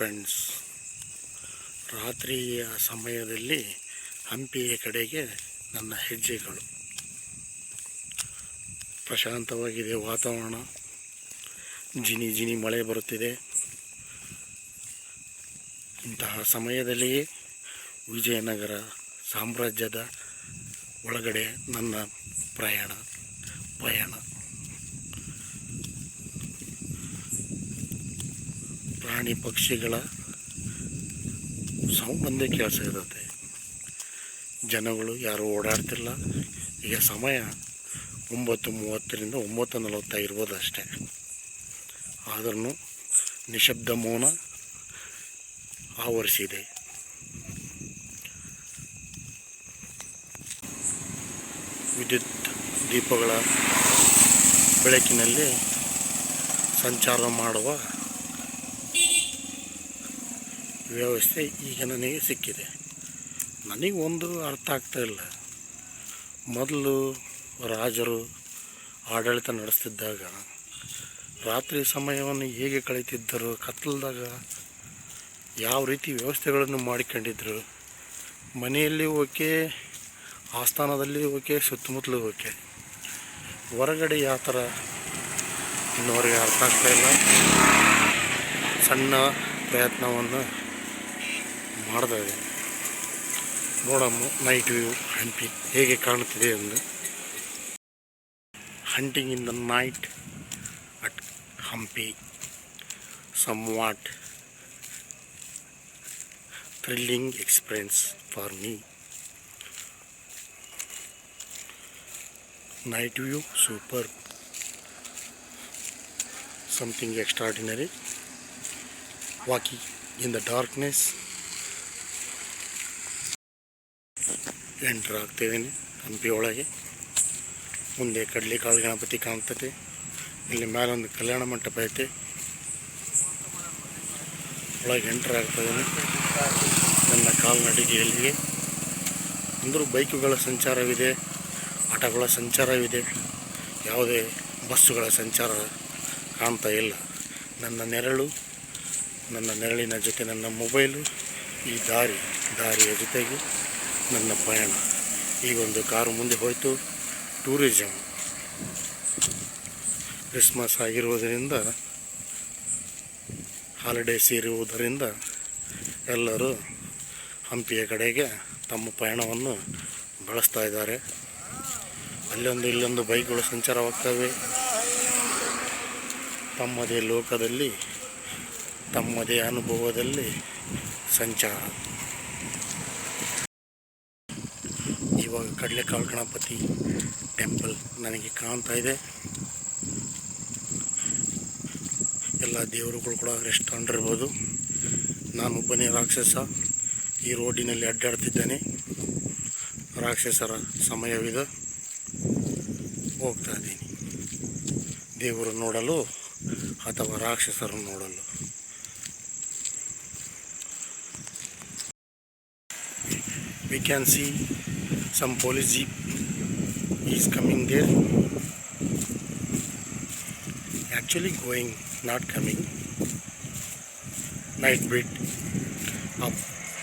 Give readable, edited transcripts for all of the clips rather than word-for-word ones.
Friends, ರಾತ್ರಿಯ ಸಮಯದಲ್ಲಿ ಹಂಪಿಯ ಕಡೆಗೆ ನನ್ನ ಹೆಜ್ಜೆಗಳು. ಪ್ರಶಾಂತವಾಗಿದೆ ವಾತಾವರಣ. ಜಿನಿ ಜಿನಿ ಮಳೆ ಬರುತ್ತಿದೆ. ಇಂತಹ ಸಮಯದಲ್ಲಿಯೇ ವಿಜಯನಗರ ಸಾಮ್ರಾಜ್ಯದ ಒಳಗಡೆ ನನ್ನ ಪಯಣ. ಪ್ರಾಣಿ ಪಕ್ಷಿಗಳ ಸೌಂಡ್ ಕೆಲಸ ಇರುತ್ತೆ. ಜನಗಳು ಯಾರೂ ಓಡಾಡ್ತಿಲ್ಲ. ಈಗ ಸಮಯ 9:30ರಿಂದ 9:40 ಇರ್ಬೋದು ಅಷ್ಟೇ. ಆದ್ರೂ ನಿಶಬ್ದ ಮೌನ ಆವರಿಸಿದೆ. ವಿದ್ಯುತ್ ದೀಪಗಳ ಬೆಳಕಿನಲ್ಲಿ ಸಂಚಾರ ಮಾಡುವ ವ್ಯವಸ್ಥೆ ಈಗ ನನಗೆ ಸಿಕ್ಕಿದೆ. ನನಗೆ ಒಂದು ಅರ್ಥ ಆಗ್ತಾಯಿಲ್ಲ. ಮೊದಲು ರಾಜರು ಆಡಳಿತ ನಡೆಸ್ತಿದ್ದಾಗ ರಾತ್ರಿ ಸಮಯವನ್ನು ಹೇಗೆ ಕಳೀತಿದ್ದರು, ಕತ್ತಲದಾಗ ಯಾವ ರೀತಿ ವ್ಯವಸ್ಥೆಗಳನ್ನು ಮಾಡಿಕೊಂಡಿದ್ದರು. ಮನೆಯಲ್ಲಿ ಓಕೆ, ಆಸ್ಥಾನದಲ್ಲಿ ಓಕೆ, ಸುತ್ತಮುತ್ತಲೂ ಓಕೆ, ಹೊರಗಡೆ ಯಾವ ಥರ ಇನ್ನುವರೆಗೆ ಅರ್ಥ ಆಗ್ತಾಯಿಲ್ಲ. ಸಣ್ಣ ಪ್ರಯತ್ನವನ್ನು ಮಾಡ್ತಾ ಇದ್ದೀನಿ. ನೋಡಮ್ಮ ನೈಟ್ ವ್ಯೂ ಹಂಪಿ ಹೇಗೆ ಕಾಣುತ್ತಿದೆ ಎಂದು. Hunting in the night at Hampi, somewhat thrilling experience for me. Night view super, something extraordinary. Walking in the darkness. Entry ಆಗ್ತಿದ್ದೀನಿ ಹಂಪಿ ಒಳಗೆ. ಮುಂದೆ ಕಡ್ಲಿಕಾಳು ಗಣಪತಿ ಕಾಣ್ತದೆ. ಇಲ್ಲಿ ಮೇಲೊಂದು ಕಲ್ಯಾಣ ಮಂಟಪ ಐತೆ. ಒಳಗೆ ಎಂಟ್ರ್ ಆಗ್ತಾಯಿದ್ದೀನಿ ನನ್ನ ಕಾಲ್ನಡಿಗೆಯಲ್ಲಿಗೆ. ಅಂದರೂ ಬೈಕುಗಳ ಸಂಚಾರವಿದೆ, ಆಟೋಗಳ ಸಂಚಾರವಿದೆ, ಯಾವುದೇ ಬಸ್ಸುಗಳ ಸಂಚಾರ ಕಾಣ್ತಾ ಇಲ್ಲ. ನನ್ನ ನೆರಳಿನ ಜೊತೆ ನನ್ನ ಮೊಬೈಲು, ಈ ದಾರಿಯ ಜೊತೆಗೆ ನನ್ನ ಪಯಣ. ಈಗೊಂದು ಕಾರು ಮುಂದೆ ಹೋಯಿತು. ಟೂರಿಸಮ್ ಕ್ರಿಸ್ಮಸ್ ಆಗಿರುವುದರಿಂದ, ಹಾಲಿಡೇಸ್ ಇರುವುದರಿಂದ ಎಲ್ಲರೂ ಹಂಪಿಯ ಕಡೆಗೆ ತಮ್ಮ ಪಯಣವನ್ನು ಬೆಳೆಸ್ತಾ ಇದ್ದಾರೆ. ಅಲ್ಲೊಂದು ಇಲ್ಲೊಂದು ಬೈಕ್ಗಳು ಸಂಚಾರವಾಗ್ತವೆ. ತಮ್ಮದೇ ಲೋಕದಲ್ಲಿ, ತಮ್ಮದೇ ಅನುಭವದಲ್ಲಿ ಸಂಚಾರ. ಇವಾಗ ಕಡ್ಲೆಕಾಳು ಗಣಪತಿ ಟೆಂಪಲ್ ನನಗೆ ಕಾಣ್ತಾ ಇದೆ. ಎಲ್ಲ ದೇವರುಗಳು ಕೂಡ ರೆಸ್ಟ್ ತಗೊಂಡಿರ್ಬೋದು. ನಾನೊಬ್ಬನೇ ರಾಕ್ಷಸ ಈ ರೋಡಿನಲ್ಲಿ ಅಡ್ಡಾಡ್ತಿದ್ದೇನೆ. ರಾಕ್ಷಸರ ಸಮಯವಿದೆ, ಹೋಗ್ತಾ ಇದ್ದೀನಿ ದೇವರು ನೋಡಲು ಅಥವಾ ರಾಕ್ಷಸರು ನೋಡಲು. We can see some police jeep is coming there. Actually going, not coming. Night beat of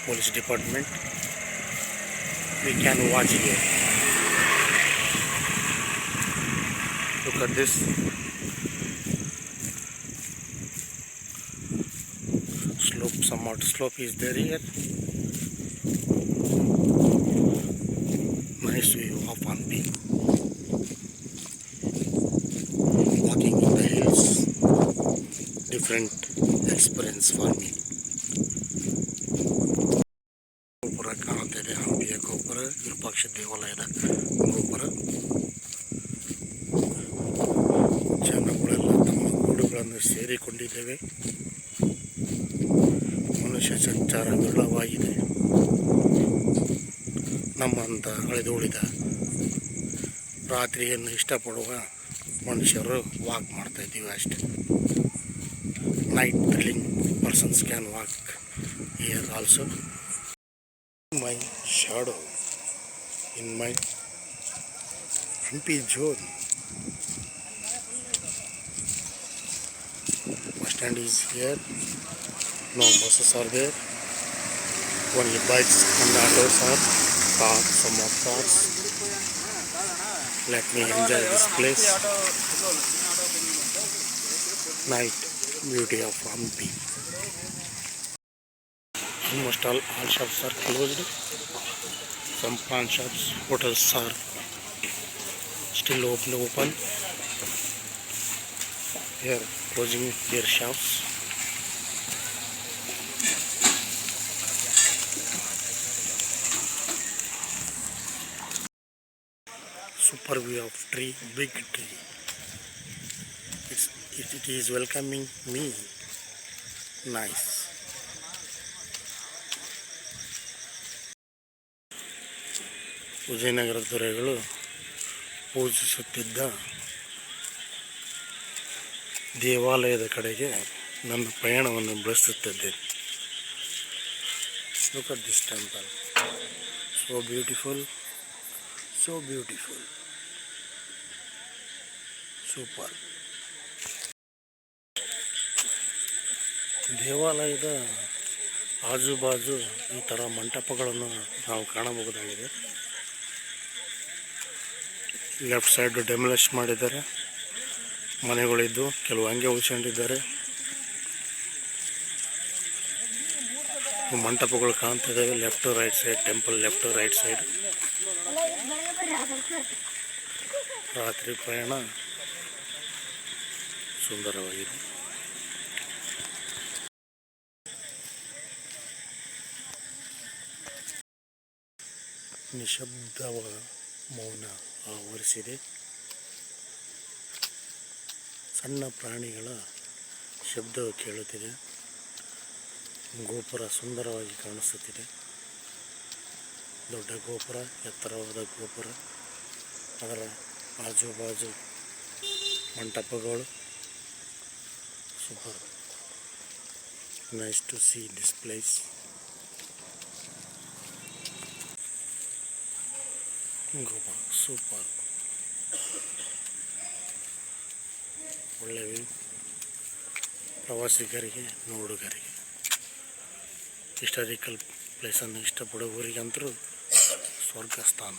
police department. We can watch here. Look at this. Somewhat slope is there here. Nice view of Hampi. Walking in the hills, different experience for me. ಗೋಪುರ ಕಾಣುತ್ತಿದೆ, ಹಂಪಿಯ ಗೋಪುರ, ವಿರೂಪಾಕ್ಷ ದೇವಾಲಯದ ಗೋಪುರ. ಜನಗಳೆಲ್ಲ ತಮ್ಮ ಗೂಡುಗಳನ್ನು ಸೇರಿಕೊಂಡಿದ್ದೇವೆ. ಮನುಷ್ಯ ಸಂಚಾರ ವಿರಳವಾಗಿದೆ. ನಮ್ಮಂಥ ಅಳೆದುಳಿದ ರಾತ್ರಿಯನ್ನು ಇಷ್ಟಪಡುವ ಮನುಷ್ಯರು ವಾಕ್ ಮಾಡ್ತಾ ಇದ್ದೀವಿ ಅಷ್ಟೇ. Night thrilling persons can walk here also. My shadow in my Hampi zone. Bus stand is here. No buses are there. Only bikes and autos are cars, some of cars. Let me enjoy this place. Night beauty of Hampi. Almost all shops are closed. Some pawn shops, hotels are still open. Here closing their shops. Super view of tree, big tree. It is welcoming me. Nice. Vijayanagara ದೊರೆಗಳು ಪೂಜಿಸುತ್ತಿದ್ದ ದೇವಾಲಯದ ಕಡೆಗೆ ನನ್ನ ಪಯಣವನ್ನು ಬೆಳೆಸುತ್ತಿದ್ದೇನೆ. Look at this temple. So beautiful. So beautiful. Super. ದೇವಾಲಯದ ಆಜು ಬಾಜು ಈ ಥರ ಮಂಟಪಗಳನ್ನು ನಾವು ಕಾಣಬಹುದಾಗಿದೆ. ಲೆಫ್ಟ್ ಸೈಡ್ ಡೆಮೊಲಿಷ್ ಮಾಡಿದ್ದಾರೆ, ಮನೆಗಳಿದ್ದು ಕೆಲವು ಹಂಗೆ ಉಳಿಸ್ಕೊಂಡಿದ್ದಾರೆ. ಮಂಟಪಗಳು ಕಾಣ್ತಾ ಇದ್ದಾವೆ. Left right side temple, left right side. ರಾತ್ರಿ ಪ್ರಯಾಣ ಸುಂದರವಾಗಿದೆ. ನಿಶಬ್ದವಾದ ಮೌನ ಆವರಿಸಿದೆ. ಸಣ್ಣ ಪ್ರಾಣಿಗಳ ಶಬ್ದವು ಕೇಳುತ್ತಿದೆ. ಗೋಪುರ ಸುಂದರವಾಗಿ ಕಾಣಿಸುತ್ತಿದೆ. ದೊಡ್ಡ ಗೋಪುರ, ಎತ್ತರವಾದ ಗೋಪುರ, ಅದರ ಆಜು ಬಾಜು ಮಂಟಪಗಳು. Super. Nice to see this place. ಗೋಪುರ ಸೂಪರ್. ಒಳ್ಳೆಯ ವ್ಯೂ. ಪ್ರವಾಸಿಗರಿಗೆ, ನೋಡುಗರಿಗೆ, ಹಿಸ್ಟಾರಿಕಲ್ ಪ್ಲೇಸನ್ನು ಇಷ್ಟಪಡುವವರಿಗಂತೂ ಸ್ವರ್ಗ ಸ್ಥಾನ.